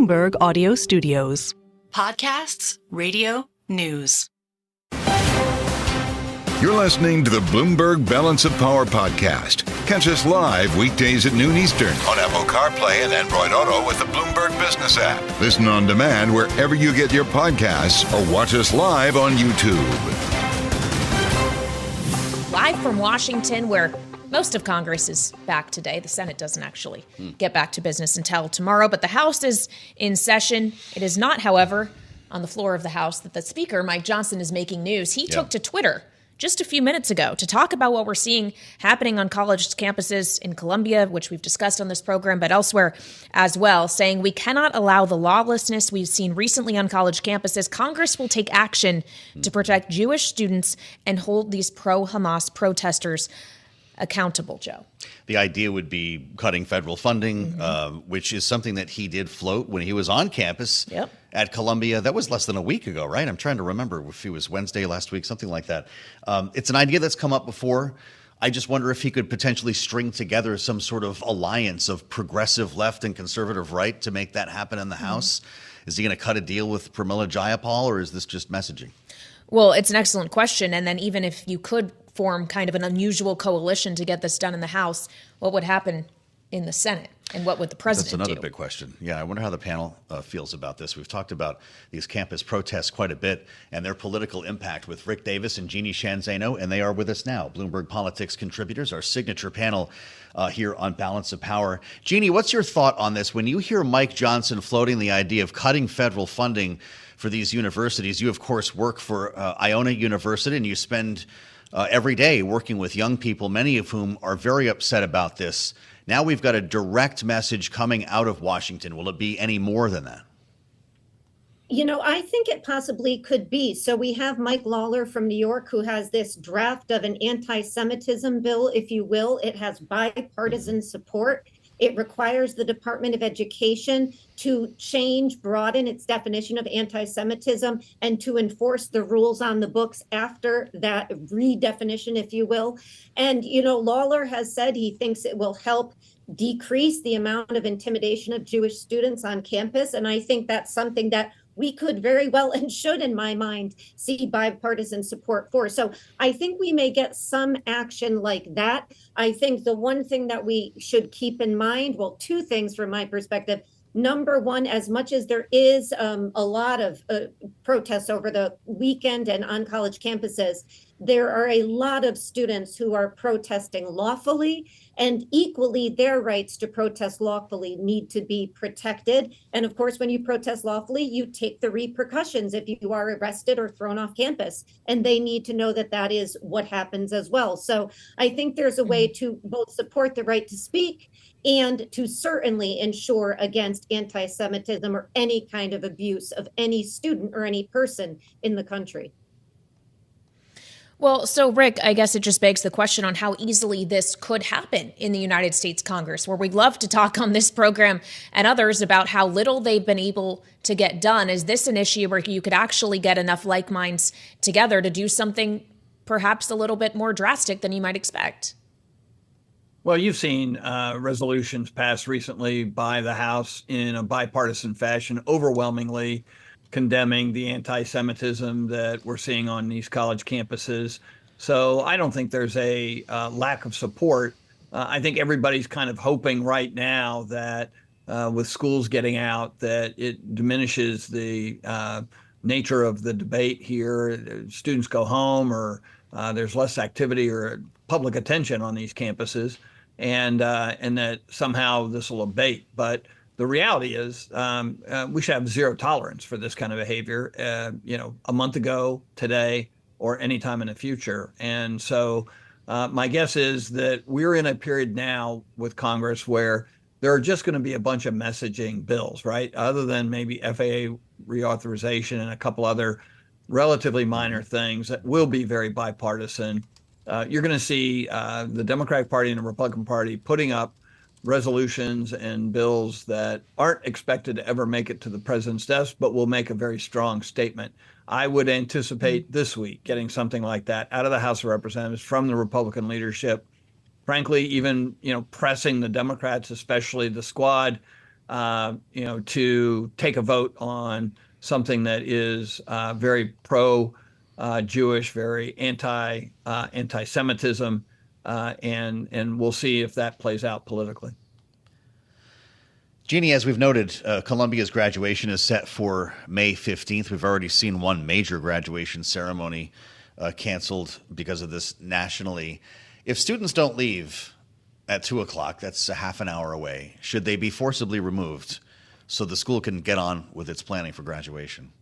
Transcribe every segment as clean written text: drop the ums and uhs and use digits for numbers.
Bloomberg Audio Studios. Podcasts, radio, news. You're listening to the Bloomberg Balance of Power podcast. Catch us live weekdays at noon Eastern on Apple CarPlay and Android Auto with the Bloomberg Business app. Listen on demand wherever you get your podcasts or watch us live on YouTube. Live from Washington, where most of Congress is back today. The Senate doesn't actually get back to business until tomorrow, but the House is in session. It is not, however, on the floor of the House that the Speaker, Mike Johnson, is making news. He took to Twitter just a few minutes ago to talk about what we're seeing happening on college campuses in Columbia, which we've discussed on this program, but elsewhere as well, saying we cannot allow the lawlessness we've seen recently on college campuses. Congress will take action to protect Jewish students and hold these pro-Hamas protesters accountable, Joe. The idea would be cutting federal funding, which is something that he did float when he was on campus at Columbia. That was less than a week ago, right? I'm trying to remember if it was Wednesday last week, something like that. It's an idea that's come up before. I just wonder if he could potentially string together some sort of alliance of progressive left and conservative right to make that happen in the House. Is he going to cut a deal with Pramila Jayapal, or is this just messaging? Well, it's an excellent question. And then even if you could form kind of an unusual coalition to get this done in the House, what would happen in the Senate? And what would the president do? That's another big question. Yeah, I wonder how the panel feels about this. We've talked about these campus protests quite a bit and their political impact with Rick Davis and Jeanne Zaino, and they are with us now. Bloomberg Politics contributors, our signature panel here on Balance of Power. Jeanne, what's your thought on this? When you hear Mike Johnson floating the idea of cutting federal funding for these universities, you, of course, work for Iona University, and you spend every day working with young people, many of whom are very upset about this. Now we've got a direct message coming out of Washington. Will it be any more than that? You know, I think it possibly could be. So we have Mike Lawler from New York, who has this draft of an anti-Semitism bill, if you will. It has bipartisan support. It requires the Department of Education to broaden its definition of anti-Semitism and to enforce the rules on the books after that redefinition, if you will. And, you know, Lawler has said he thinks it will help decrease the amount of intimidation of Jewish students on campus. And I think that's something that we could very well and should, in my mind, see bipartisan support for. So I think we may get some action like that. I think the one thing that we should keep in mind, well, two things from my perspective. Number one, as much as there is a lot of protests over the weekend and on college campuses, there are a lot of students who are protesting lawfully, and equally their rights to protest lawfully need to be protected. And of course, when you protest lawfully, you take the repercussions if you are arrested or thrown off campus, and they need to know that that is what happens as well. So I think there's a way to both support the right to speak and to certainly ensure against anti-Semitism or any kind of abuse of any student or any person in the country. Well, so Rick, I guess it just begs the question on how easily this could happen in the United States Congress, where we'd love to talk on this program and others about how little they've been able to get done. Is this an issue where you could actually get enough like minds together to do something perhaps a little bit more drastic than you might expect? Well, you've seen resolutions passed recently by the House in a bipartisan fashion, overwhelmingly condemning the anti-Semitism that we're seeing on these college campuses. So I don't think there's a lack of support. I think everybody's kind of hoping right now that with schools getting out, that it diminishes the nature of the debate here. Students go home, or there's less activity or public attention on these campuses, and that somehow this will abate. But the reality is we should have zero tolerance for this kind of behavior, a month ago, today, or anytime in the future. And so my guess is that we're in a period now with Congress where there are just going to be a bunch of messaging bills, right? Other than maybe FAA reauthorization and a couple other relatively minor things that will be very bipartisan. You're going to see the Democratic Party and the Republican Party putting up resolutions and bills that aren't expected to ever make it to the president's desk, but will make a very strong statement. I would anticipate this week getting something like that out of the House of Representatives from the Republican leadership. Frankly, even pressing the Democrats, especially the squad, to take a vote on something that is very pro-Jewish, very anti-Semitism, and we'll see if that plays out politically. Jeanne, as we've noted, Columbia's graduation is set for May 15th. We've already seen one major graduation ceremony canceled because of this nationally. If students don't leave at 2 o'clock, that's a half an hour away, should they be forcibly removed so the school can get on with its planning for graduation?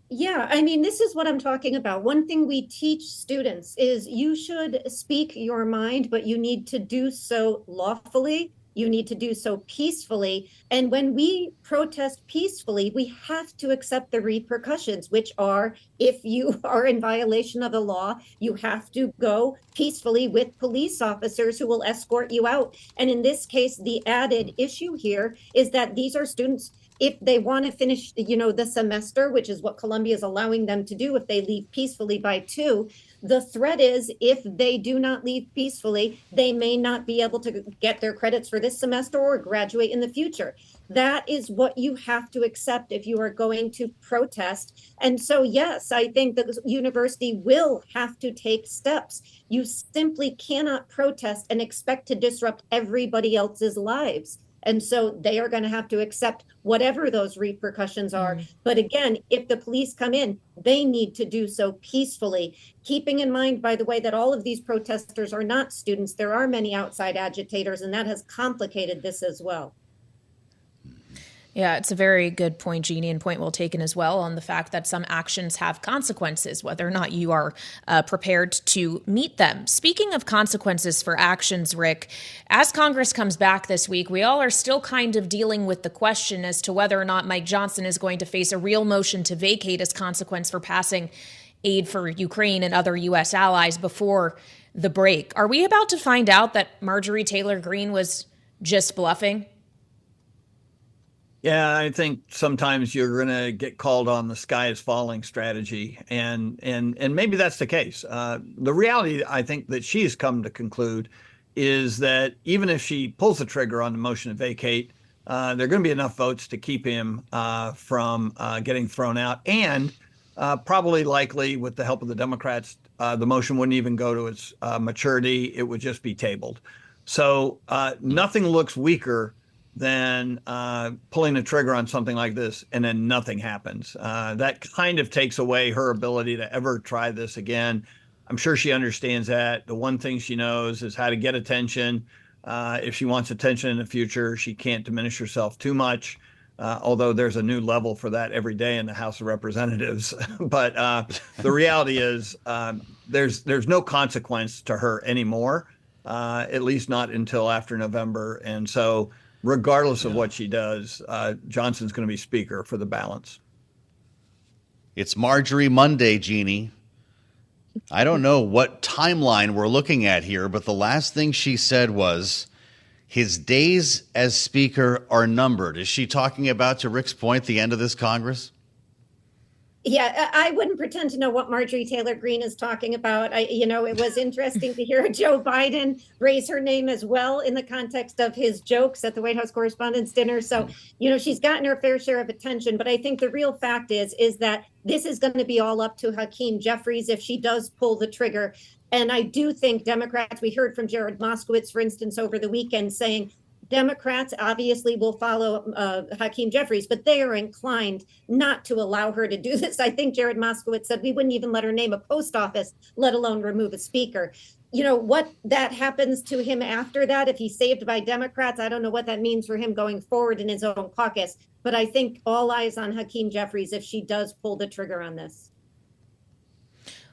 Yeah, I mean, this is what I'm talking about. One thing we teach students is you should speak your mind, but you need to do so lawfully. You need to do so peacefully. And when we protest peacefully, we have to accept the repercussions, which are if you are in violation of the law, you have to go peacefully with police officers who will escort you out. And in this case, the added issue here is that these are students, if they want to finish, the semester, which is what Columbia is allowing them to do if they leave peacefully by 2, the threat is if they do not leave peacefully, they may not be able to get their credits for this semester or graduate in the future. That is what you have to accept if you are going to protest. And so, yes, I think the university will have to take steps. You simply cannot protest and expect to disrupt everybody else's lives. And so they are going to have to accept whatever those repercussions are. But again, if the police come in, they need to do so peacefully, keeping in mind, by the way, that all of these protesters are not students. There are many outside agitators, and that has complicated this as well. Yeah, it's a very good point, Jeanne, and point well taken as well on the fact that some actions have consequences, whether or not you are prepared to meet them. Speaking of consequences for actions, Rick, as Congress comes back this week, we all are still kind of dealing with the question as to whether or not Mike Johnson is going to face a real motion to vacate as consequence for passing aid for Ukraine and other U.S. allies before the break. Are we about to find out that Marjorie Taylor Greene was just bluffing? Yeah, I think sometimes you're going to get called on the sky is falling strategy, and maybe that's the case. The reality, I think, that she's come to conclude is that even if she pulls the trigger on the motion to vacate, there are going to be enough votes to keep him from getting thrown out, and probably likely with the help of the Democrats, the motion wouldn't even go to its maturity. It would just be tabled. So nothing looks weaker than pulling the trigger on something like this and then nothing happens. That kind of takes away her ability to ever try this again. I'm sure she understands that. The one thing she knows is how to get attention. If she wants attention in the future, she can't diminish herself too much, although there's a new level for that every day in the House of Representatives. But the reality is there's no consequence to her anymore, at least not until after November. And so regardless of what she does, Johnson's going to be Speaker for the balance. It's Marjorie Monday, Jeanne. I don't know what timeline we're looking at here, but the last thing she said was his days as Speaker are numbered. Is she talking about, to Rick's point, the end of this Congress? Yeah, I wouldn't pretend to know what Marjorie Taylor Greene is talking about. It was interesting to hear Joe Biden raise her name as well in the context of his jokes at the White House Correspondents' dinner. So, she's gotten her fair share of attention. But I think the real fact is that this is going to be all up to Hakeem Jeffries if she does pull the trigger. And I do think Democrats, we heard from Jared Moskowitz, for instance, over the weekend saying, Democrats obviously will follow Hakeem Jeffries, but they are inclined not to allow her to do this. I think Jared Moskowitz said we wouldn't even let her name a post office, let alone remove a speaker. What that happens to him after that, if he's saved by Democrats, I don't know what that means for him going forward in his own caucus. But I think all eyes on Hakeem Jeffries if she does pull the trigger on this.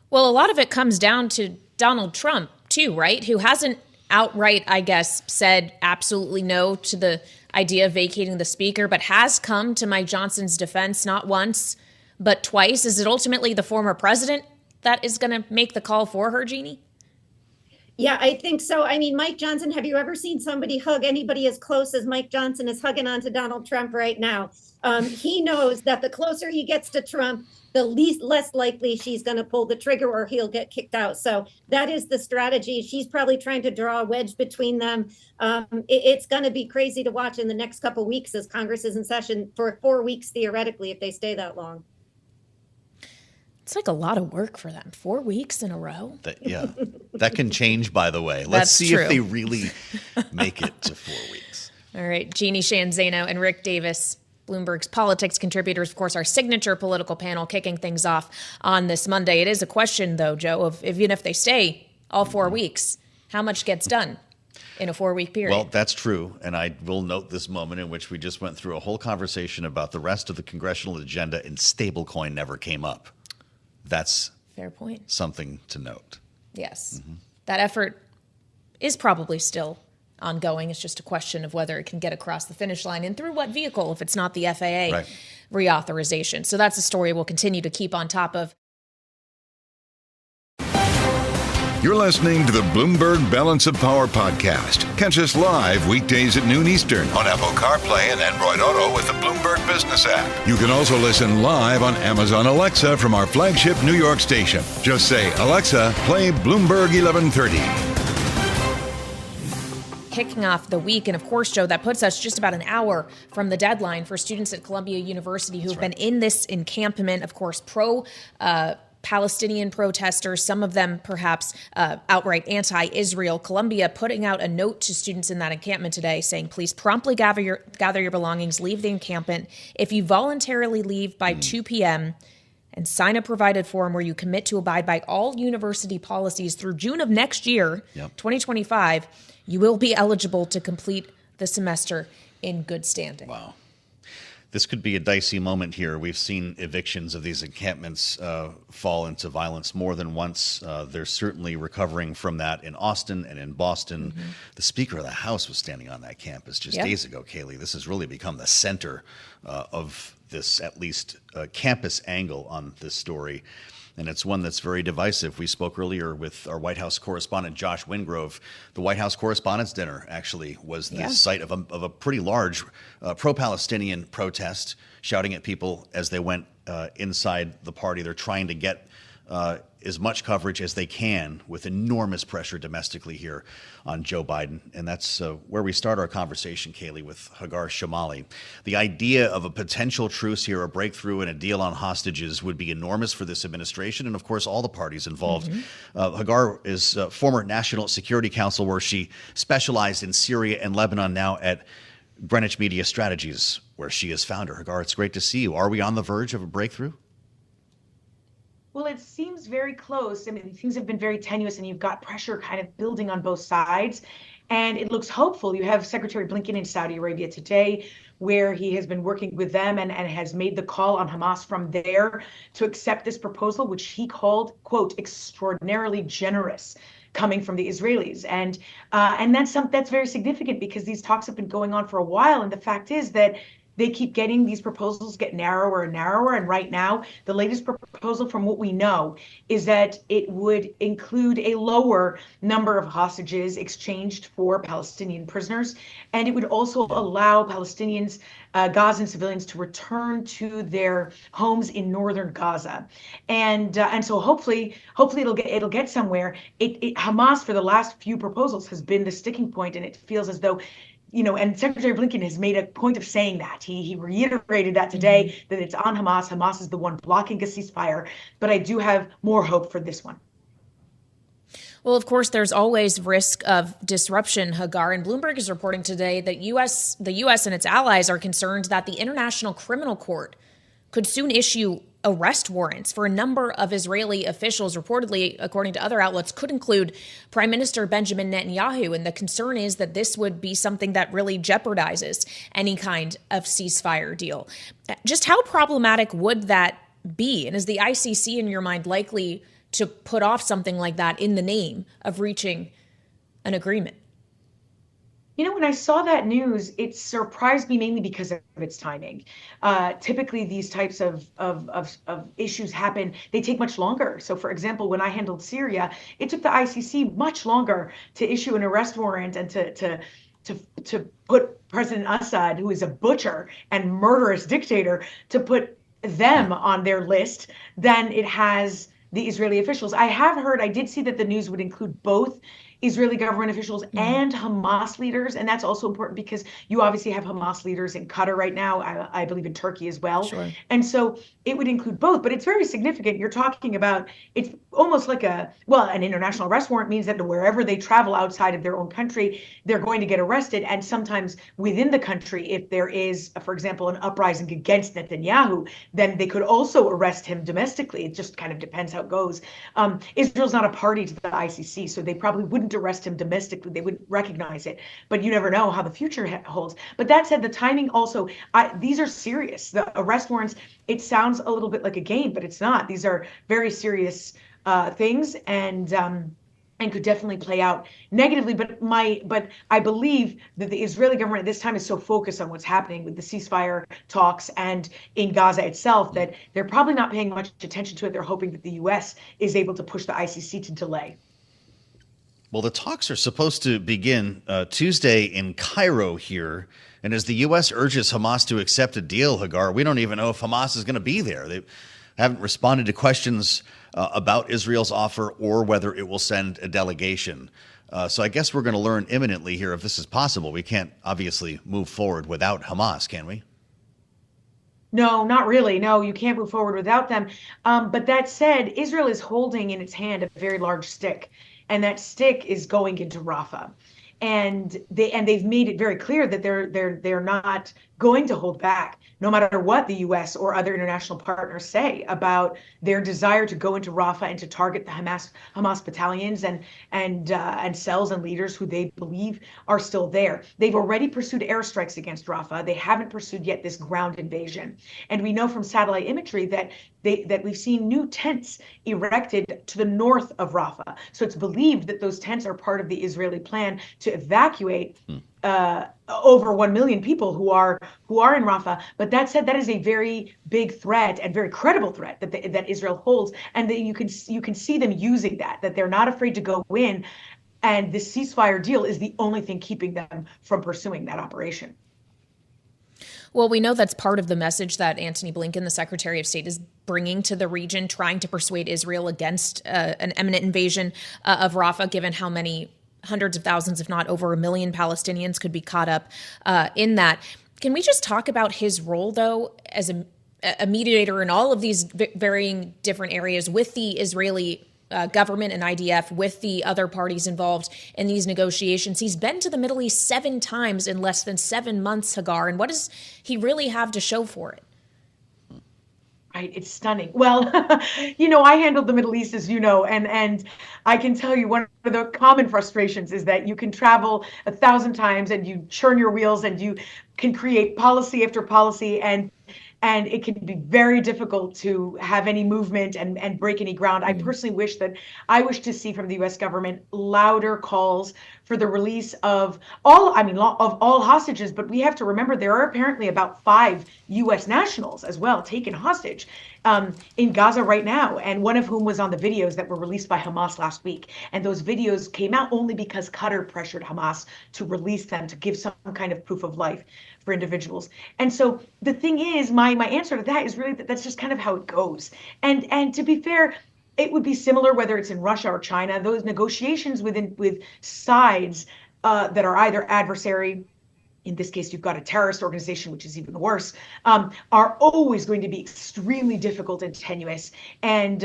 Well, a lot of it comes down to Donald Trump, too, right? Who hasn't outright, I guess, said absolutely no to the idea of vacating the speaker, but has come to Mike Johnson's defense not once, but twice. Is it ultimately the former president that is going to make the call for her, Jeanne? Yeah, I think so. I mean, Mike Johnson, have you ever seen somebody hug anybody as close as Mike Johnson is hugging onto Donald Trump right now? He knows that the closer he gets to Trump, the less likely she's going to pull the trigger or he'll get kicked out. So that is the strategy. She's probably trying to draw a wedge between them. It's going to be crazy to watch in the next couple of weeks as Congress is in session for 4 weeks, theoretically, if they stay that long. It's like a lot of work for them. 4 weeks in a row. That can change, by the way. Let's see if they really make it to 4 weeks. All right. Jeanne, Sheehan, Zaino, and Rick Davis, Bloomberg's politics contributors, of course, our signature political panel kicking things off on this Monday. It is a question, though, Joe, of even if they stay all 4 weeks, how much gets done in a 4-week period? Well, that's true. And I will note this moment in which we just went through a whole conversation about the rest of the congressional agenda and stablecoin never came up. That's fair point. Something to note. Yes. That effort is probably still ongoing. It's just a question of whether it can get across the finish line and through what vehicle if it's not the FAA reauthorization. So that's a story we'll continue to keep on top of. You're listening to the Bloomberg Balance of Power podcast. Catch us live weekdays at noon Eastern on Apple CarPlay and Android Auto with the Bloomberg Business app. You can also listen live on Amazon Alexa from our flagship New York station. Just say, Alexa, play Bloomberg 1130. Kicking off the week. And of course, Joe, that puts us just about an hour from the deadline for students at Columbia University who have been in this encampment, of course, Palestinian protesters, some of them perhaps outright anti-Israel. Columbia putting out a note to students in that encampment today saying, please promptly gather your belongings, leave the encampment. If you voluntarily leave by 2 p.m., and sign a provided form where you commit to abide by all university policies through June of next year, 2025, you will be eligible to complete the semester in good standing. Wow. This could be a dicey moment here. We've seen evictions of these encampments fall into violence more than once. They're certainly recovering from that in Austin and in Boston. The Speaker of the House was standing on that campus just days ago, Kailey. This has really become the center of this, at least, campus angle on this story. And it's one that's very divisive. We spoke earlier with our White House correspondent, Josh Wingrove. The White House Correspondents' Dinner actually was the site of a pretty large pro-Palestinian protest, shouting at people as they went inside the party. They're trying to get as much coverage as they can with enormous pressure domestically here on Joe Biden. And that's where we start our conversation, Kailey, with Hagar Chemali. The idea of a potential truce here, a breakthrough and a deal on hostages would be enormous for this administration and, of course, all the parties involved. Hagar is former National Security Council, where she specialized in Syria and Lebanon, now at Greenwich Media Strategies, where she is founder. Hagar, it's great to see you. Are we on the verge of a breakthrough? Well, it seems very close. I mean, things have been very tenuous and you've got pressure kind of building on both sides. And it looks hopeful. You have Secretary Blinken in Saudi Arabia today, where he has been working with them and has made the call on Hamas from there to accept this proposal, which he called, quote, extraordinarily generous, coming from the Israelis. And that's very significant because these talks have been going on for a while. And the fact is that they keep getting these proposals get narrower and narrower. And right now, the latest proposal from what we know is that it would include a lower number of hostages exchanged for Palestinian prisoners. And it would also allow Palestinians, Gazan civilians, to return to their homes in northern Gaza. And so hopefully it'll get somewhere. Hamas, for the last few proposals, has been the sticking point, and it feels as though, and Secretary Blinken has made a point of saying that. He reiterated that today, that it's on Hamas. Hamas is the one blocking a ceasefire. But I do have more hope for this one. Well, of course, there's always risk of disruption, Hagar. And Bloomberg is reporting today that the U.S. and its allies are concerned that the International Criminal Court could soon issue arrest warrants for a number of Israeli officials, reportedly, according to other outlets, could include Prime Minister Benjamin Netanyahu. And the concern is that this would be something that really jeopardizes any kind of ceasefire deal. Just how problematic would that be? And is the ICC, in your mind, likely to put off something like that in the name of reaching an agreement? When I saw that news, it surprised me mainly because of its timing. Typically, these types of issues happen, they take much longer. So, for example, when I handled Syria, it took the ICC much longer to issue an arrest warrant and to put President Assad, who is a butcher and murderous dictator, to put them on their list than it has the Israeli officials. I did see that the news would include both Israeli government officials and Hamas leaders. And that's also important because you obviously have Hamas leaders in Qatar right now, I believe in Turkey as well. Sure. And so it would include both, but it's very significant. You're talking about, it's almost like an international arrest warrant means that wherever they travel outside of their own country, they're going to get arrested. And sometimes within the country, if there is, for example, an uprising against Netanyahu, then they could also arrest him domestically. It just kind of depends how it goes. Israel's not a party to the ICC, so they probably wouldn't arrest him domestically. They wouldn't recognize it, but you never know how the future holds. But that said, the timing also, these are serious. The arrest warrants, it sounds a little bit like a game, but it's not. These are very serious things, and could definitely play out negatively. But I believe that the Israeli government at this time is so focused on what's happening with the ceasefire talks and in Gaza itself that they're probably not paying much attention to it. They're hoping that the U.S. is able to push the ICC to delay. Well, the talks are supposed to begin Tuesday in Cairo here. And as the U.S. urges Hamas to accept a deal, Hagar, we don't even know if Hamas is going to be there. They haven't responded to questions about Israel's offer or whether it will send a delegation. So I guess we're going to learn imminently here if this is possible. We can't obviously move forward without Hamas, can we? No, not really. No, you can't move forward without them. But that said, Israel is holding in its hand a very large stick. And that stick is going into Rafah, and they've made it very clear that they're not going to hold back, no matter what the U.S. or other international partners say about their desire to go into Rafah and to target the Hamas battalions and cells and leaders who they believe are still there. They've already pursued airstrikes against Rafah. They haven't pursued yet this ground invasion, and we know from satellite imagery that we've seen new tents erected to the north of Rafah. So it's believed that those tents are part of the Israeli plan to evacuate over 1 million people who are in Rafah. But that said, that is a very big threat and very credible threat that Israel holds, and that you can see them using that they're not afraid to go in, and this ceasefire deal is the only thing keeping them from pursuing that operation. Well, we know that's part of the message that Antony Blinken, the Secretary of State, is bringing to the region, trying to persuade Israel against an imminent invasion of Rafah, given how many hundreds of thousands, if not over 1 million Palestinians could be caught up in that. Can we just talk about his role, though, as a mediator in all of these varying different areas with the Israeli government and IDF, with the other parties involved in these negotiations? He's been to the Middle East 7 times in less than 7 months, Hagar. And what does he really have to show for it? Right, it's stunning. Well, I handled the Middle East, as you know, and I can tell you one of the common frustrations is that you can travel 1,000 times and you churn your wheels and you can create policy after policy, and it can be very difficult to have any movement and break any ground. I personally wish to see from the U.S. government louder calls for the release of all hostages. But we have to remember there are apparently about 5 U.S. nationals as well taken hostage in Gaza right now, and one of whom was on the videos that were released by Hamas last week. And those videos came out only because Qatar pressured Hamas to release them, to give some kind of proof of life for individuals. And so the thing is, my answer to that is really that's just kind of how it goes. And to be fair, it would be similar whether it's in Russia or China. Those negotiations with sides that are either adversary, in this case, you've got a terrorist organization, which is even worse, are always going to be extremely difficult and tenuous. And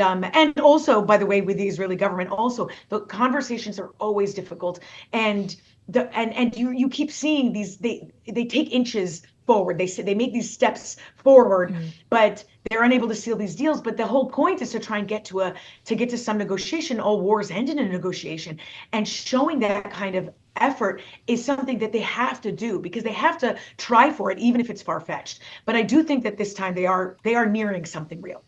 also, by the way, with the Israeli government, also the conversations are always difficult. And you keep seeing these, they take inches forward. They make these steps forward, but they're unable to seal these deals. But the whole point is to try and get to some negotiation. All wars end in a negotiation, and showing that kind of effort is something that they have to do, because they have to try for it, even if it's far-fetched. But I do think that this time they are nearing something real.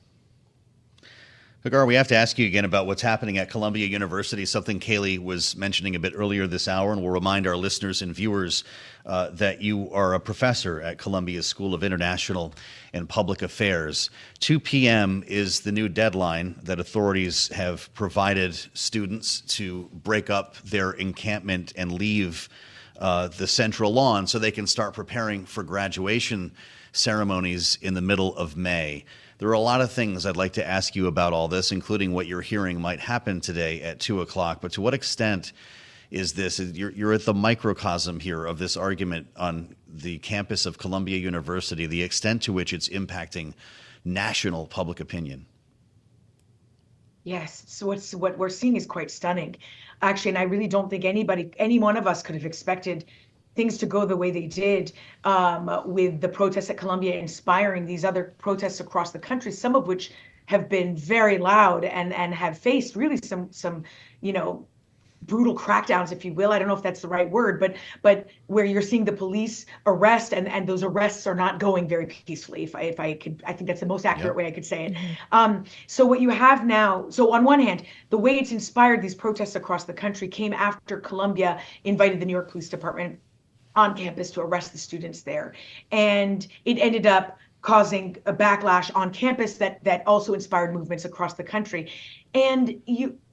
Hagar, we have to ask you again about what's happening at Columbia University, something Kailey was mentioning a bit earlier this hour, and we'll remind our listeners and viewers that you are a professor at Columbia School of International and Public Affairs. 2 p.m. is the new deadline that authorities have provided students to break up their encampment and leave the central lawn so they can start preparing for graduation ceremonies in the middle of May. There are a lot of things I'd like to ask you about all this, including what you're hearing might happen today at 2 o'clock. But to what extent is this? You're at the microcosm here of this argument on the campus of Columbia University, the extent to which it's impacting national public opinion. Yes, so what we're seeing is quite stunning, actually, and I really don't think any one of us could have expected things to go the way they did, with the protests at Columbia inspiring these other protests across the country, some of which have been very loud and have faced really some brutal crackdowns, if you will. I don't know if that's the right word, but where you're seeing the police arrest and those arrests are not going very peacefully. I think that's the most accurate way I could say it. So what you have now, so on one hand, the way it's inspired these protests across the country came after Columbia invited the New York Police Department on campus to arrest the students there. And it ended up causing a backlash on campus that also inspired movements across the country. And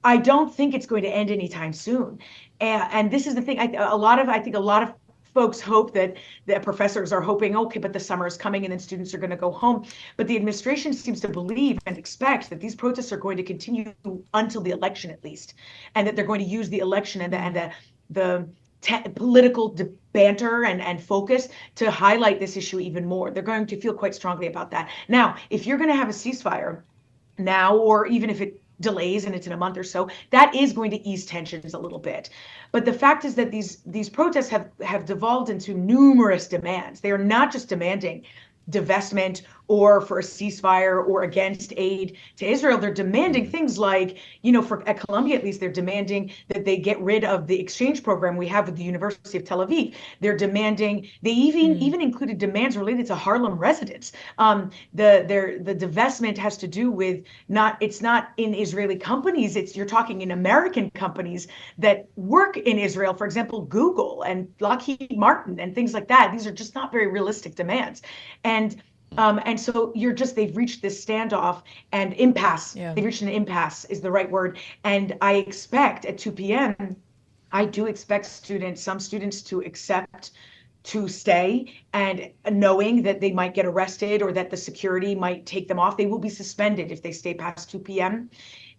I don't think it's going to end anytime soon. And this is the thing. I think a lot of folks hope that the professors are hoping, okay, but the summer is coming and then students are going to go home. But the administration seems to believe and expect that these protests are going to continue until the election, at least, and that they're going to use the election and the political banter and focus to highlight this issue even more. They're going to feel quite strongly about that. Now, if you're going to have a ceasefire now, or even if it delays and it's in a month or so, that is going to ease tensions a little bit. But the fact is that these protests have devolved into numerous demands. They are not just demanding divestment or for a ceasefire or against aid to Israel. They're demanding things like, at Columbia at least, they're demanding that they get rid of the exchange program we have with the University of Tel Aviv. They're demanding, they even included demands related to Harlem residents. The divestment has to do with it's not in Israeli companies, you're talking in American companies that work in Israel, for example, Google and Lockheed Martin and things like that. These are just not very realistic demands. And so they've reached this standoff and impasse. Yeah. They've reached an impasse is the right word. And I expect at 2 p.m., I do expect some students to accept to stay, and knowing that they might get arrested or that the security might take them off. They will be suspended if they stay past 2 p.m.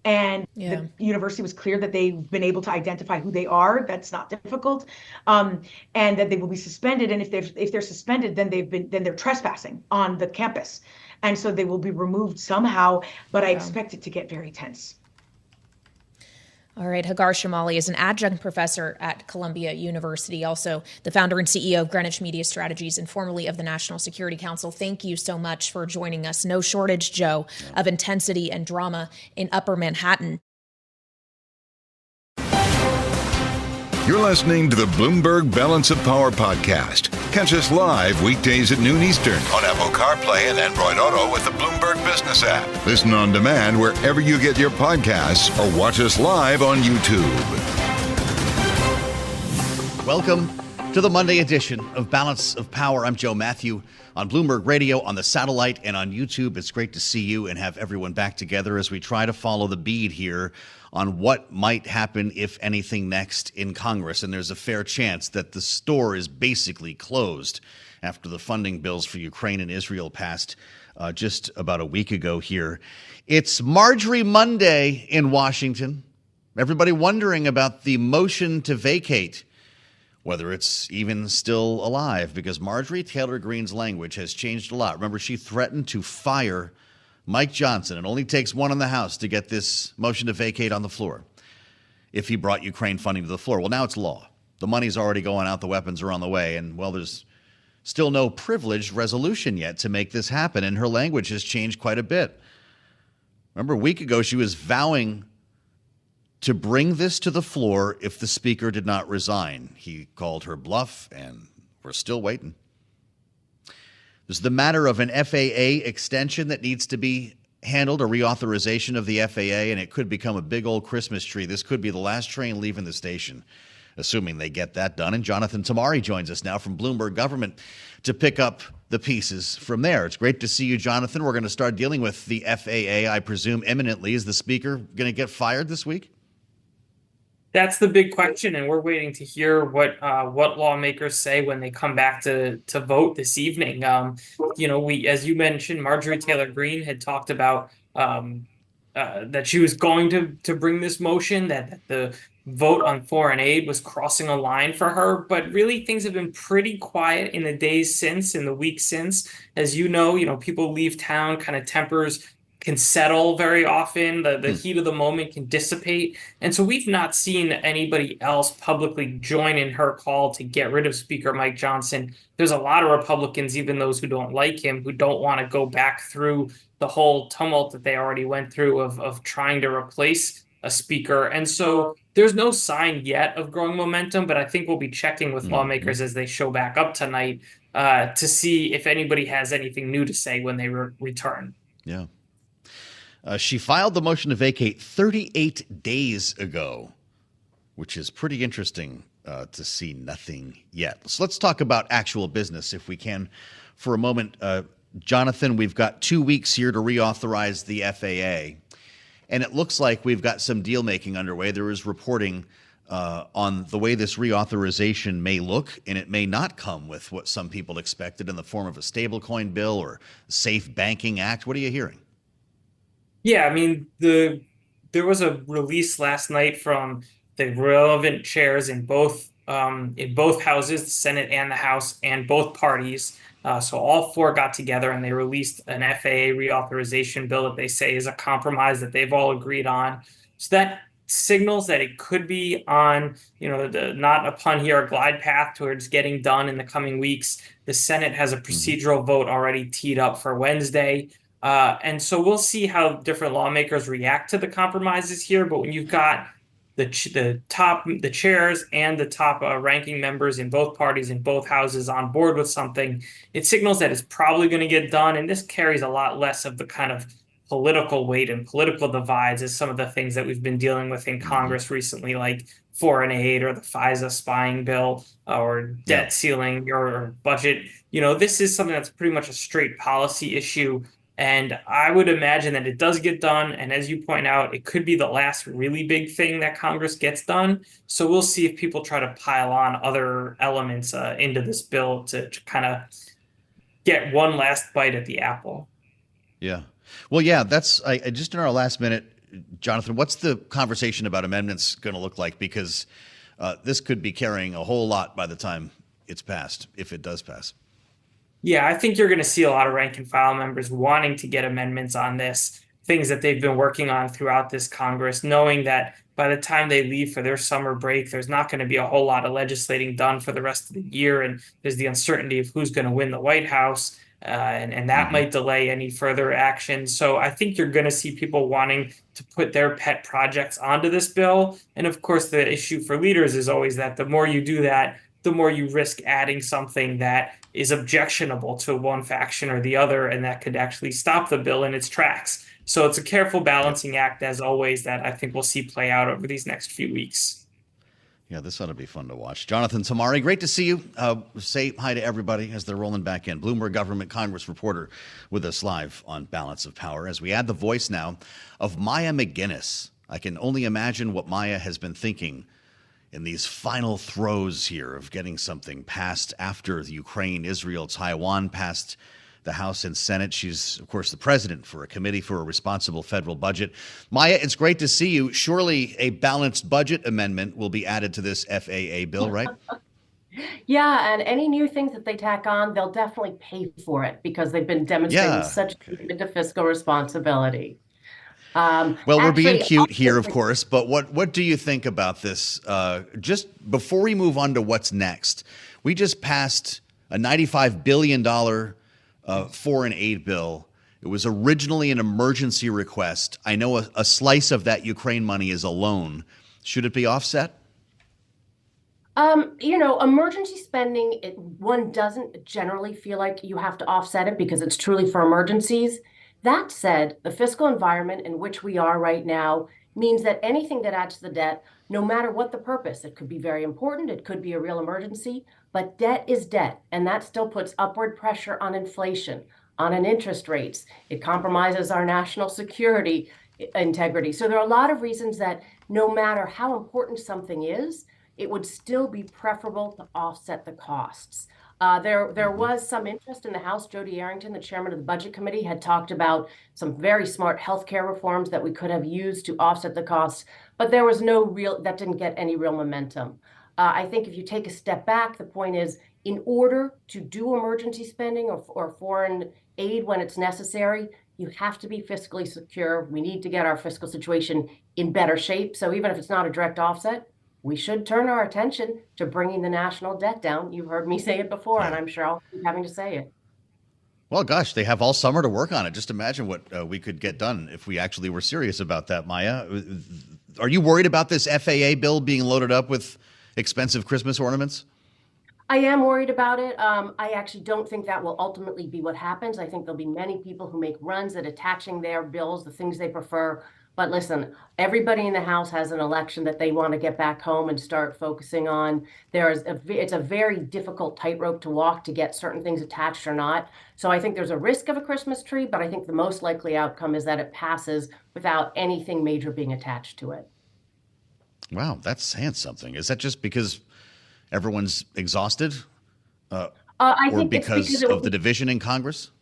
And the university was clear that they've been able to identify who they are. That's not difficult, and that they will be suspended. And if they're suspended, then they're trespassing on the campus, and so they will be removed somehow. But I expect it to get very tense. All right. Hagar Chemali is an adjunct professor at Columbia University, also the founder and CEO of Greenwich Media Strategies and formerly of the National Security Council. Thank you so much for joining us. No shortage, Joe, of intensity and drama in Upper Manhattan. You're listening to the Bloomberg Balance of Power podcast. Catch us live weekdays at noon Eastern on Apple CarPlay and Android Auto with the Bloomberg Business app. Listen on demand wherever you get your podcasts or watch us live on YouTube. Welcome to the Monday edition of Balance of Power. I'm Joe Mathieu on Bloomberg Radio, on the satellite, and on YouTube. It's great to see you and have everyone back together as we try to follow the bead here on what might happen, if anything, next in Congress. And there's a fair chance that the store is basically closed after the funding bills for Ukraine and Israel passed just about a week ago here. It's Marjorie Monday in Washington. Everybody wondering about the motion to vacate, whether it's even still alive, because Marjorie Taylor Greene's language has changed a lot. Remember, she threatened to fire Mike Johnson. It only takes one in the House to get this motion to vacate on the floor if he brought Ukraine funding to the floor. Well, now it's law. The money's already going out. The weapons are on the way. And, well, there's still no privileged resolution yet to make this happen. And her language has changed quite a bit. Remember, a week ago, she was vowing to bring this to the floor if the speaker did not resign. He called her bluff, and we're still waiting. There's the matter of an FAA extension that needs to be handled a reauthorization of the FAA, and it could become a big old Christmas tree. This could be the last train leaving the station, assuming they get that done. And Jonathan Tamari joins us now from Bloomberg Government to pick up the pieces from there. It's great to see you, Jonathan. We're going to start dealing with the FAA, I presume, imminently. Is the speaker going to get fired this week? That's the big question, and we're waiting to hear what lawmakers say when they come back to vote this evening. We, as you mentioned, Marjorie Taylor Greene had talked about that she was going to bring this motion, that the vote on foreign aid was crossing a line for her. But really, things have been pretty quiet in the days since, in the weeks since. As you know, people leave town, kind of tempers can settle very often. The heat of the moment can dissipate. And so we've not seen anybody else publicly join in her call to get rid of Speaker Mike Johnson. There's a lot of Republicans, even those who don't like him, who don't want to go back through the whole tumult that they already went through of trying to replace a speaker. And so there's no sign yet of growing momentum, but I think we'll be checking with lawmakers as they show back up tonight to see if anybody has anything new to say when they return. Yeah. She filed the motion to vacate 38 days ago, which is pretty interesting to see nothing yet. So let's talk about actual business, if we can, for a moment. Jonathan, we've got 2 weeks here to reauthorize the FAA, and it looks like we've got some deal making underway. There is reporting on the way this reauthorization may look, and it may not come with what some people expected in the form of a stablecoin bill or Safe Banking Act. What are you hearing? Yeah, I mean, there was a release last night from the relevant chairs in both houses, the Senate and the House, and both parties. So all four got together and they released an FAA reauthorization bill that they say is a compromise that they've all agreed on. So that signals that it could be on, not a pun here, a glide path towards getting done in the coming weeks. The Senate has a procedural vote already teed up for Wednesday. And so we'll see how different lawmakers react to the compromises here. But when you've got the chairs and the top ranking members in both parties in both houses on board with something, it signals that it's probably going to get done. And this carries a lot less of the kind of political weight and political divides as some of the things that we've been dealing with in Congress recently, like foreign aid or the FISA spying bill or debt ceiling or budget. This is something that's pretty much a straight policy issue. And I would imagine that it does get done. And as you point out, it could be the last really big thing that Congress gets done. So we'll see if people try to pile on other elements into this bill to kind of get one last bite at the apple. Yeah. Well, yeah, that's just in our last minute, Jonathan, what's the conversation about amendments going to look like? Because this could be carrying a whole lot by the time it's passed, if it does pass. Yeah, I think you're going to see a lot of rank and file members wanting to get amendments on this, things that they've been working on throughout this Congress, knowing that by the time they leave for their summer break, there's not going to be a whole lot of legislating done for the rest of the year. And there's the uncertainty of who's going to win the White House. And that might delay any further action. So I think you're going to see people wanting to put their pet projects onto this bill. And of course, the issue for leaders is always that the more you do that, the more you risk adding something that is objectionable to one faction or the other, and that could actually stop the bill in its tracks. So it's a careful balancing act, as always, that I think we'll see play out over these next few weeks. Yeah, this ought to be fun to watch. Jonathan Tamari, great to see you. Say hi to everybody as they're rolling back in. Bloomberg Government Congress reporter with us live on Balance of Power. As we add the voice now of Maya McGinnis. I can only imagine what Maya has been thinking in these final throes here of getting something passed after the Ukraine, Israel, Taiwan passed the House and Senate. She's, of course, the president for a committee for a responsible federal budget. Maya, it's great to see you. Surely a balanced budget amendment will be added to this FAA bill, right? Yeah, and any new things that they tack on, they'll definitely pay for it because they've been demonstrating such commitment to fiscal responsibility. Well, we're being cute here, of course, but what do you think about this? Just before we move on to what's next, we just passed a $95 billion foreign aid bill. It was originally an emergency request. I know a slice of that Ukraine money is a loan. Should it be offset? Emergency spending, one doesn't generally feel like you have to offset it because it's truly for emergencies. That said, the fiscal environment in which we are right now means that anything that adds to the debt, no matter what the purpose, it could be very important, it could be a real emergency, but debt is debt, and that still puts upward pressure on inflation, on an interest rates. It compromises our national security integrity. So there are a lot of reasons that no matter how important something is, it would still be preferable to offset the costs. There was some interest in the House. Jody Arrington, the chairman of the Budget Committee, had talked about some very smart healthcare reforms that we could have used to offset the costs, but there was that didn't get any real momentum. I think if you take a step back, the point is, in order to do emergency spending or foreign aid when it's necessary, you have to be fiscally secure. We need to get our fiscal situation in better shape. So even if it's not a direct offset, we should turn our attention to bringing the national debt down. You've heard me say it before, and I'm sure I'll keep having to say it. Well, gosh, they have all summer to work on it. Just imagine what we could get done if we actually were serious about that, Maya. Are you worried about this FAA bill being loaded up with expensive Christmas ornaments? I am worried about it. I actually don't think that will ultimately be what happens. I think there'll be many people who make runs at attaching their bills, the things they prefer. But listen, everybody in the House has an election that they want to get back home and start focusing on. It's a very difficult tightrope to walk to get certain things attached or not. So I think there's a risk of a Christmas tree, but I think the most likely outcome is that it passes without anything major being attached to it. Wow, that's saying something. Is that just because everyone's exhausted? I or think because of the division in Congress?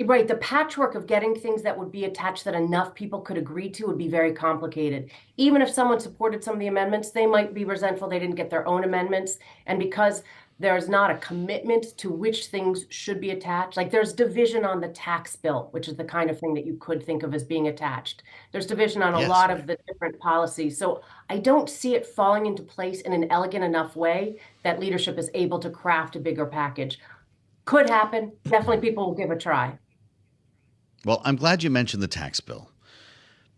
Right. The patchwork of getting things that would be attached that enough people could agree to would be very complicated. Even if someone supported some of the amendments, they might be resentful they didn't get their own amendments. And because there's not a commitment to which things should be attached, like there's division on the tax bill, which is the kind of thing that you could think of as being attached. There's division on a lot of the different policies. So I don't see it falling into place in an elegant enough way that leadership is able to craft a bigger package. Could happen. Definitely people will give a try. Well, I'm glad you mentioned the tax bill,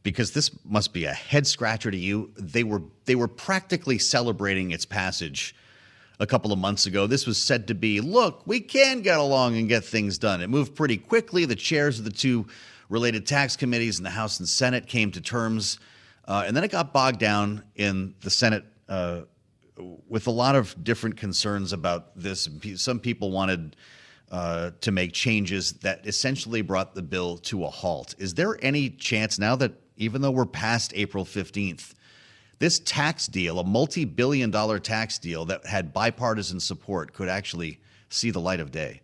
because this must be a head scratcher to you. They were practically celebrating its passage a couple of months ago. This was said to be, look, we can get along and get things done. It moved pretty quickly. The chairs of the two related tax committees in the House and Senate came to terms, and then it got bogged down in the Senate with a lot of different concerns about this. Some people wanted to make changes that essentially brought the bill to a halt. Is there any chance now that, even though we're past April 15th, this tax deal, a multi-billion-dollar tax deal that had bipartisan support, could actually see the light of day?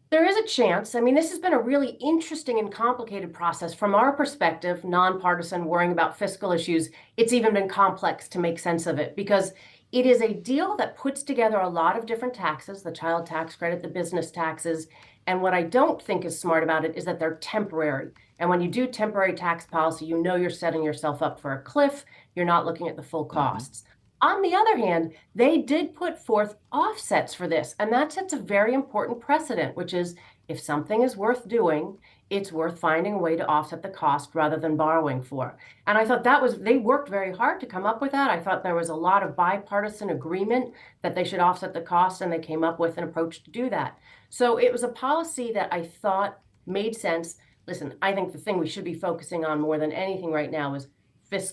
There is a chance. I mean, this has been a really interesting and complicated process. From our perspective, nonpartisan, worrying about fiscal issues, it's even been complex to make sense of it, because it is a deal that puts together a lot of different taxes, the child tax credit, the business taxes. And what I don't think is smart about it is that they're temporary. And when you do temporary tax policy, you know you're setting yourself up for a cliff. You're not looking at the full costs. On the other hand, they did put forth offsets for this. And that sets a very important precedent, which is if something is worth doing, it's worth finding a way to offset the cost rather than borrowing for. And I thought they worked very hard to come up with that. I thought there was a lot of bipartisan agreement that they should offset the cost, and they came up with an approach to do that. So it was a policy that I thought made sense. Listen, I think the thing we should be focusing on more than anything right now is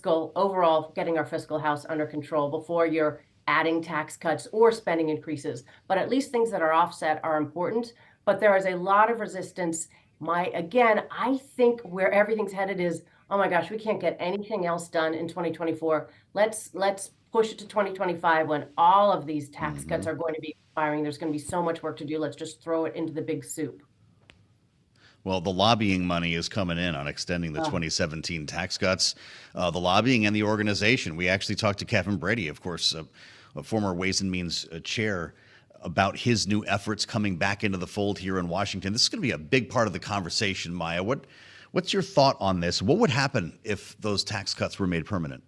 overall getting our fiscal house under control before you're adding tax cuts or spending increases. But at least things that are offset are important. But there is a lot of resistance. I think where everything's headed is, oh my gosh, we can't get anything else done in 2024. Let's push it to 2025 when all of these tax cuts are going to be expiring. There's going to be so much work to do. Let's just throw it into the big soup. Well, the lobbying money is coming in on extending the 2017 tax cuts. The lobbying and the organization. We actually talked to Kevin Brady, of course, a former Ways and Means chair, about his new efforts coming back into the fold here in Washington. This is going to be a big part of the conversation, Maya. What's your thought on this? What would happen if those tax cuts were made permanent?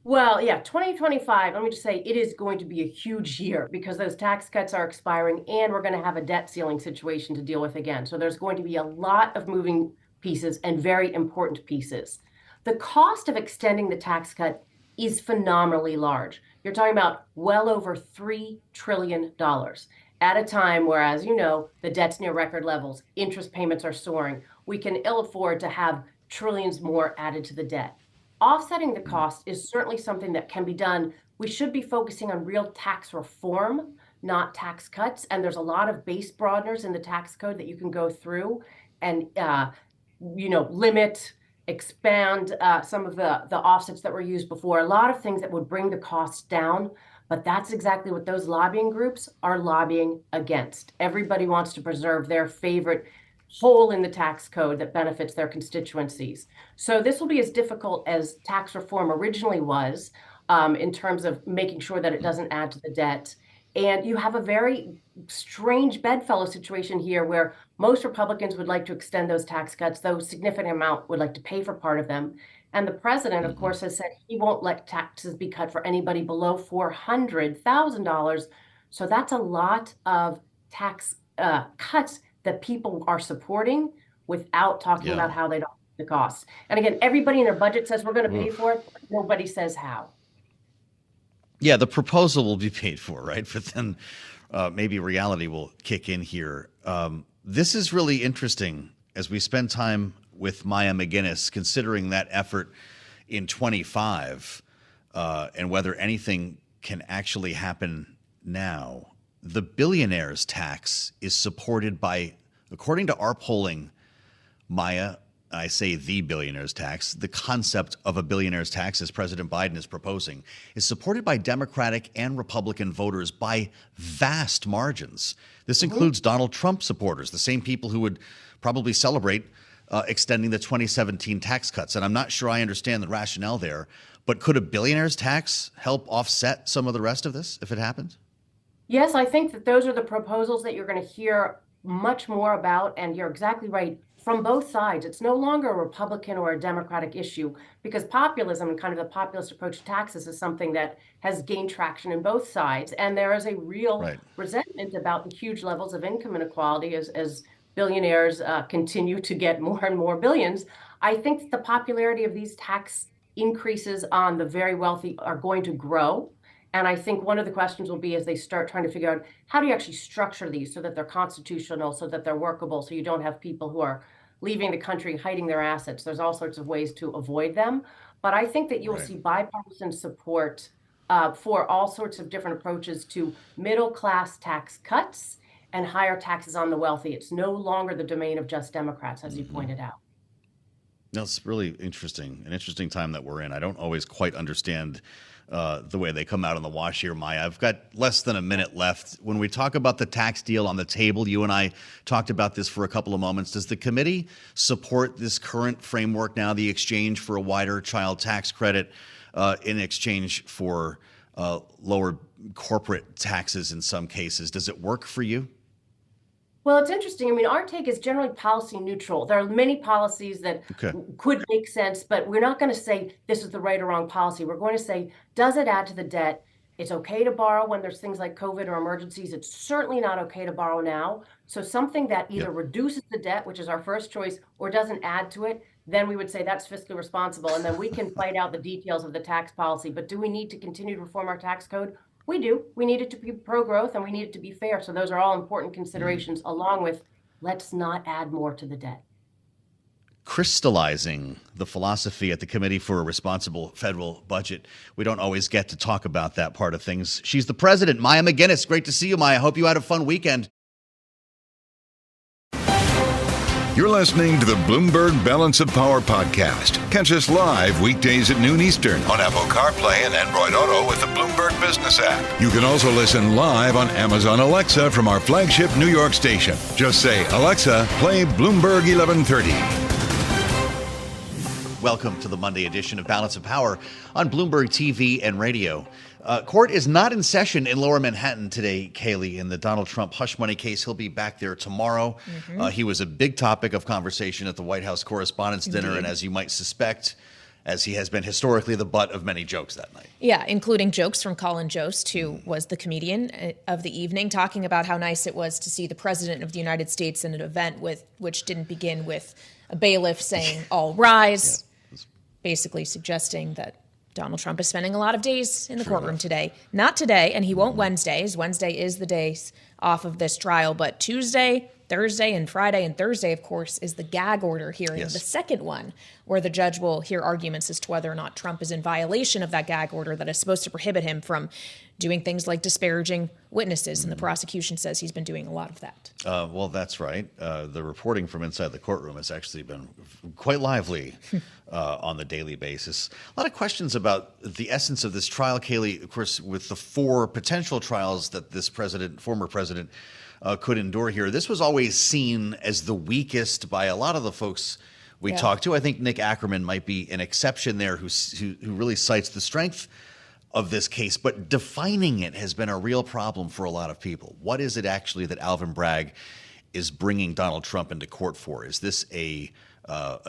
Well, yeah, 2025, let me just say, it is going to be a huge year because those tax cuts are expiring and we're going to have a debt ceiling situation to deal with again. So there's going to be a lot of moving pieces and very important pieces. The cost of extending the tax cut is phenomenally large. You're talking about well over $3 trillion at a time where, as you know, the debt's near record levels, interest payments are soaring. We can ill afford to have trillions more added to the debt. Offsetting the cost is certainly something that can be done. We should be focusing on real tax reform, not tax cuts. And there's a lot of base broadeners in the tax code that you can go through and, limit, expand some of the offsets that were used before. A lot of things that would bring the costs down. But that's exactly what those lobbying groups are lobbying against. Everybody wants to preserve their favorite hole in the tax code that benefits their constituencies. So this will be as difficult as tax reform originally was in terms of making sure that it doesn't add to the debt. And you have a very strange bedfellow situation here where most Republicans would like to extend those tax cuts, though a significant amount would like to pay for part of them. And the president, of course, has said he won't let taxes be cut for anybody below $400,000. So that's a lot of tax cuts that people are supporting without talking about how they don't pay the costs. And again, everybody in their budget says we're going to pay for it. But nobody says how. Yeah, the proposal will be paid for, right? But then maybe reality will kick in here. This is really interesting as we spend time with Maya McGuinness, considering that effort in 25 and whether anything can actually happen now. The billionaire's tax is supported by, according to our polling, Maya, I say the billionaire's tax, the concept of a billionaire's tax, as President Biden is proposing, is supported by Democratic and Republican voters by vast margins. This includes Donald Trump supporters, the same people who would probably celebrate extending the 2017 tax cuts. And I'm not sure I understand the rationale there, but could a billionaire's tax help offset some of the rest of this if it happens? Yes, I think that those are the proposals that you're going to hear much more about. And you're exactly right. From both sides, it's no longer a Republican or a Democratic issue because populism and kind of the populist approach to taxes is something that has gained traction in both sides. And there is a real resentment about the huge levels of income inequality as billionaires continue to get more and more billions. I think the popularity of these tax increases on the very wealthy are going to grow. And I think one of the questions will be as they start trying to figure out how do you actually structure these so that they're constitutional, so that they're workable, so you don't have people who are leaving the country, hiding their assets. There's all sorts of ways to avoid them. But I think that you will see bipartisan support for all sorts of different approaches to middle class tax cuts and higher taxes on the wealthy. It's no longer the domain of just Democrats, as you pointed out. That's really interesting, an interesting time that we're in. I don't always quite understand the way they come out on the wash here, Maya. I've got less than a minute left. When we talk about the tax deal on the table, you and I talked about this for a couple of moments. Does the committee support this current framework now, the exchange for a wider child tax credit in exchange for lower corporate taxes in some cases? Does it work for you? Well, it's interesting. I mean, our take is generally policy neutral. There are many policies that could make sense, but we're not going to say this is the right or wrong policy. We're going to say, does it add to the debt? It's okay to borrow when there's things like COVID or emergencies. It's certainly not okay to borrow now. So something that either reduces the debt, which is our first choice, or doesn't add to it, then we would say that's fiscally responsible. And then we can fight out the details of the tax policy. But do we need to continue to reform our tax code? We do. We need it to be pro-growth and we need it to be fair. So those are all important considerations, along with let's not add more to the debt. Crystallizing the philosophy at the Committee for a Responsible Federal Budget. We don't always get to talk about that part of things. She's the president, Maya McGuinness. Great to see you, Maya. Hope you had a fun weekend. You're listening to the Bloomberg Balance of Power podcast. Catch us live weekdays at noon Eastern on Apple CarPlay and Android Auto with the Bloomberg Business app. You can also listen live on Amazon Alexa from our flagship New York station. Just say, Alexa, play Bloomberg 1130. Welcome to the Monday edition of Balance of Power on Bloomberg TV and radio. Court is not in session in Lower Manhattan today, Kailey, in the Donald Trump hush money case. He'll be back there tomorrow. He was a big topic of conversation at the White House Correspondents' dinner, and as you might suspect, as he has been historically the butt of many jokes that night. Yeah, including jokes from Colin Jost, who was the comedian of the evening, talking about how nice it was to see the President of the United States in an event which didn't begin with a bailiff saying, all rise, basically suggesting that Donald Trump is spending a lot of days in the courtroom today. Not today, and he won't Wednesdays. Wednesday is the days off of this trial, but Tuesday, Thursday, and Friday and Thursday, of course, is the gag order hearing, the second one, where the judge will hear arguments as to whether or not Trump is in violation of that gag order that is supposed to prohibit him from doing things like disparaging witnesses. And the prosecution says he's been doing a lot of that. Well, that's right. The reporting from inside the courtroom has actually been quite lively on the daily basis. A lot of questions about the essence of this trial, Kailey. Of course, with the 4 potential trials that this former president, could endure here. This was always seen as the weakest by a lot of the folks we talked to. I think Nick Ackerman might be an exception there who really cites the strength of this case, but defining it has been a real problem for a lot of people. What is it actually that Alvin Bragg is bringing Donald Trump into court for? Is this a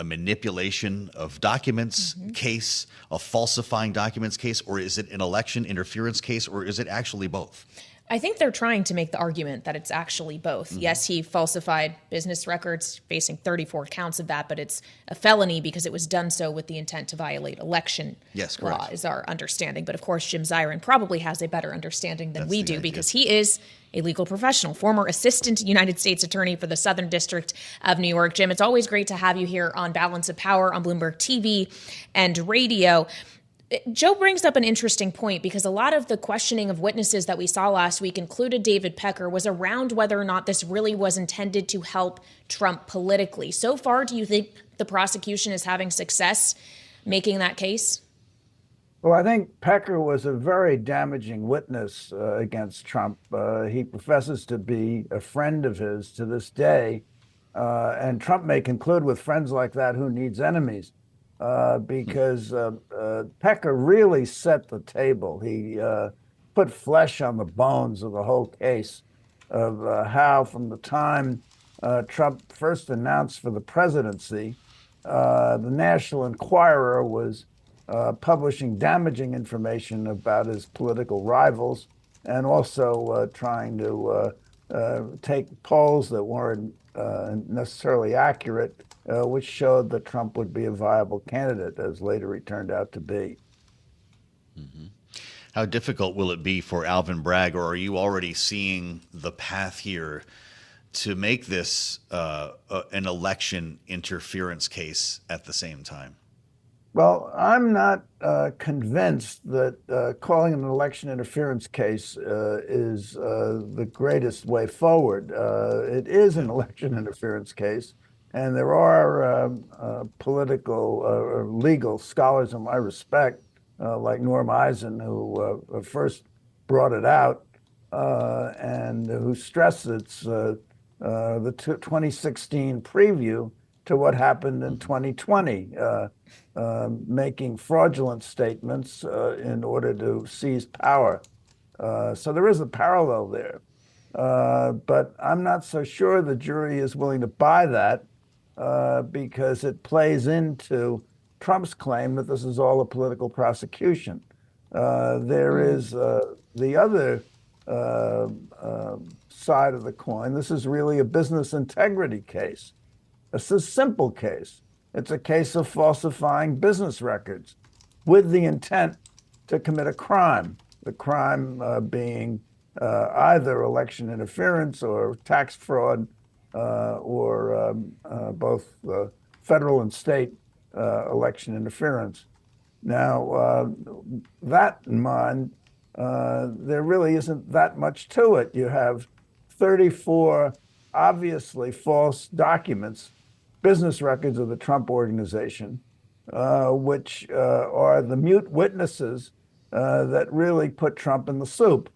manipulation of documents case, a falsifying documents case, or is it an election interference case, or is it actually both? I think they're trying to make the argument that it's actually both. Yes, he falsified business records, facing 34 counts of that, but it's a felony because it was done so with the intent to violate election law, is our understanding. But of course, Jim Zirin probably has a better understanding than we do because he is a legal professional, former assistant United States attorney for the Southern District of New York. Jim, it's always great to have you here on Balance of Power on Bloomberg TV and radio. Joe brings up an interesting point because a lot of the questioning of witnesses that we saw last week, included David Pecker, was around whether or not this really was intended to help Trump politically. So far, do you think the prosecution is having success making that case? Well, I think Pecker was a very damaging witness against Trump. He professes to be a friend of his to this day. And Trump may conclude with friends like that, who needs enemies? Because Pecker really set the table. He put flesh on the bones of the whole case of how, from the time Trump first announced for the presidency, the National Enquirer was publishing damaging information about his political rivals and also trying to take polls that weren't necessarily accurate, which showed that Trump would be a viable candidate, as later he turned out to be. How difficult will it be for Alvin Bragg, or are you already seeing the path here to make this an election interference case at the same time? Well, I'm not convinced that calling it an election interference case is the greatest way forward. It is an election interference case, and there are political or legal scholars in my respect, like Norm Eisen, who first brought it out and who stressed it's the 2016 preview to what happened in 2020, making fraudulent statements in order to seize power. So there is a parallel there. But I'm not so sure the jury is willing to buy that because it plays into Trump's claim that this is all a political prosecution. There is the other side of the coin. This is really a business integrity case. It's a simple case. It's a case of falsifying business records with the intent to commit a crime, the crime being either election interference or tax fraud or both federal and state election interference. Now, that in mind, there really isn't that much to it. You have 34 obviously false documents, business records of the Trump Organization, which are the mute witnesses that really put Trump in the soup.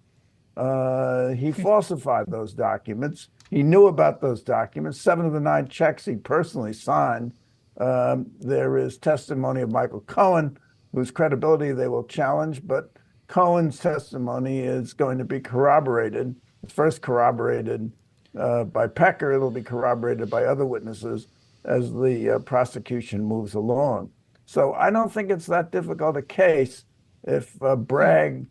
He falsified those documents. He knew about those documents. 7 of the 9 checks he personally signed. There is testimony of Michael Cohen, whose credibility they will challenge, but Cohen's testimony is going to be corroborated. It's first corroborated by Pecker. It'll be corroborated by other witnesses as the prosecution moves along. So I don't think it's that difficult a case if Bragg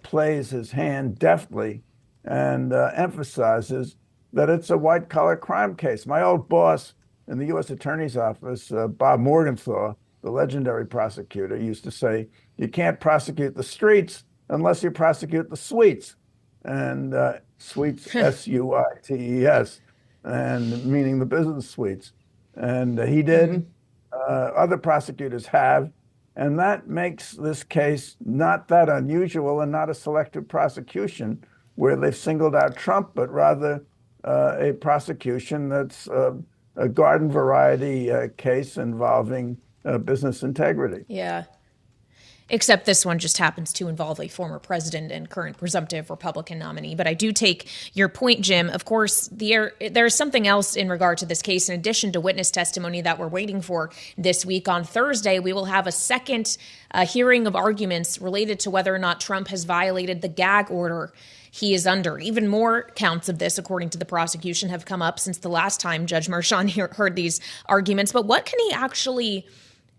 plays his hand deftly and emphasizes that it's a white-collar crime case. My old boss in the U.S. Attorney's Office, Bob Morgenthau, the legendary prosecutor, used to say, you can't prosecute the streets unless you prosecute the suites. And suites, S-U-I-T-E-S, and meaning the business suites. And he did. Other prosecutors have. And that makes this case not that unusual and not a selective prosecution where they've singled out Trump, but rather a prosecution that's a garden variety case involving business integrity. Yeah. Except this one just happens to involve a former president and current presumptive Republican nominee. But I do take your point, Jim. Of course, there's something else in regard to this case. In addition to witness testimony that we're waiting for this week, on Thursday, we will have a second hearing of arguments related to whether or not Trump has violated the gag order he is under. Even more counts of this, according to the prosecution, have come up since the last time Judge Merchan heard these arguments. But what can he actually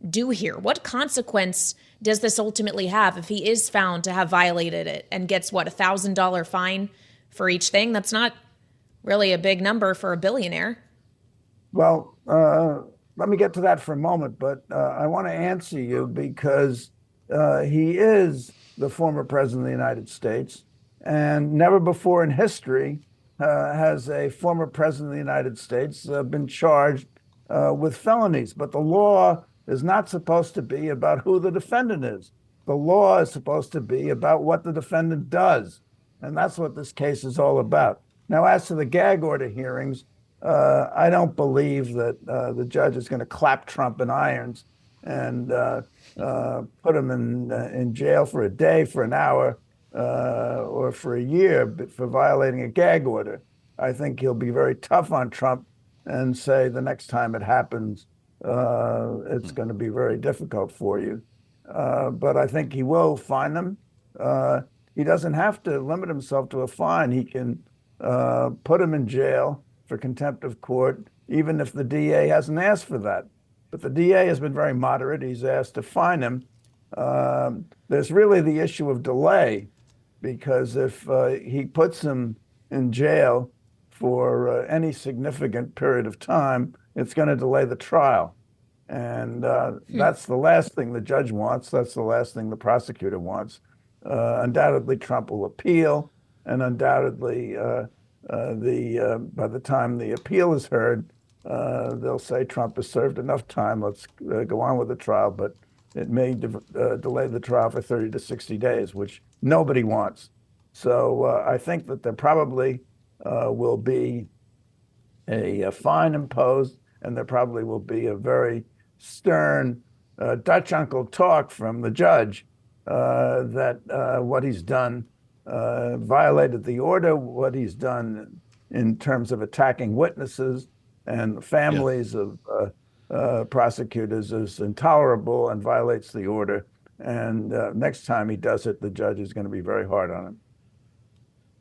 do here? What consequence does this ultimately have if he is found to have violated it and gets, what, $1,000 fine for each thing? That's not really a big number for a billionaire. Well, let me get to that for a moment, but I want to answer you because he is the former president of the United States, and never before in history has a former president of the United States been charged with felonies. But the law is not supposed to be about who the defendant is. The law is supposed to be about what the defendant does. And that's what this case is all about. Now, as to the gag order hearings, I don't believe that the judge is going to clap Trump in irons and put him in jail for a day, for an hour, or for a year for violating a gag order. I think he'll be very tough on Trump and say the next time it happens, it's going to be very difficult for you. But I think he will fine them. He doesn't have to limit himself to a fine. He can put him in jail for contempt of court, even if the DA hasn't asked for that. But the DA has been very moderate. He's asked to fine him. There's really the issue of delay, because if he puts him in jail for any significant period of time, it's going to delay the trial. And that's the last thing the judge wants. That's the last thing the prosecutor wants. Undoubtedly, Trump will appeal, and undoubtedly, by the time the appeal is heard, they'll say Trump has served enough time. Let's go on with the trial. But it may delay the trial for 30 to 60 days, which nobody wants. So I think that there probably will be a fine imposed, and there probably will be a very stern Dutch uncle talk from the judge that what he's done violated the order, what he's done in terms of attacking witnesses and families of prosecutors is intolerable and violates the order. And next time he does it, the judge is going to be very hard on him.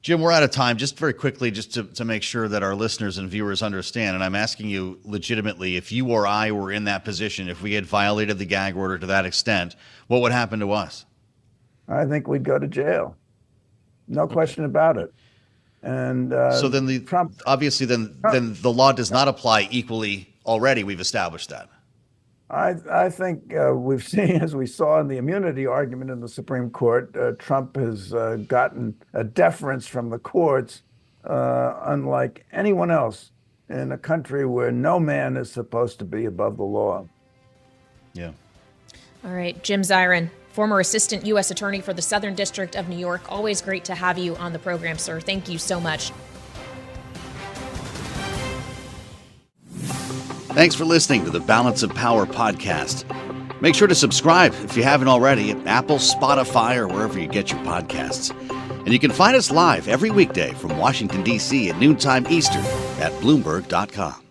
Jim, we're out of time. Just very quickly, just to make sure that our listeners and viewers understand, and I'm asking you legitimately, if you or I were in that position, if we had violated the gag order to that extent, what would happen to us? I think we'd go to jail. No question about it. And so then Trump, obviously then the law does not apply equally already. We've established that. I think we've seen, as we saw in the immunity argument in the Supreme Court, Trump has gotten a deference from the courts, unlike anyone else in a country where no man is supposed to be above the law. Yeah. All right, Jim Zirin, former assistant U.S. attorney for the Southern District of New York. Always great to have you on the program, sir. Thank you so much. Thanks for listening to the Balance of Power podcast. Make sure to subscribe if you haven't already at Apple, Spotify, or wherever you get your podcasts. And you can find us live every weekday from Washington, D.C. at noontime Eastern at Bloomberg.com.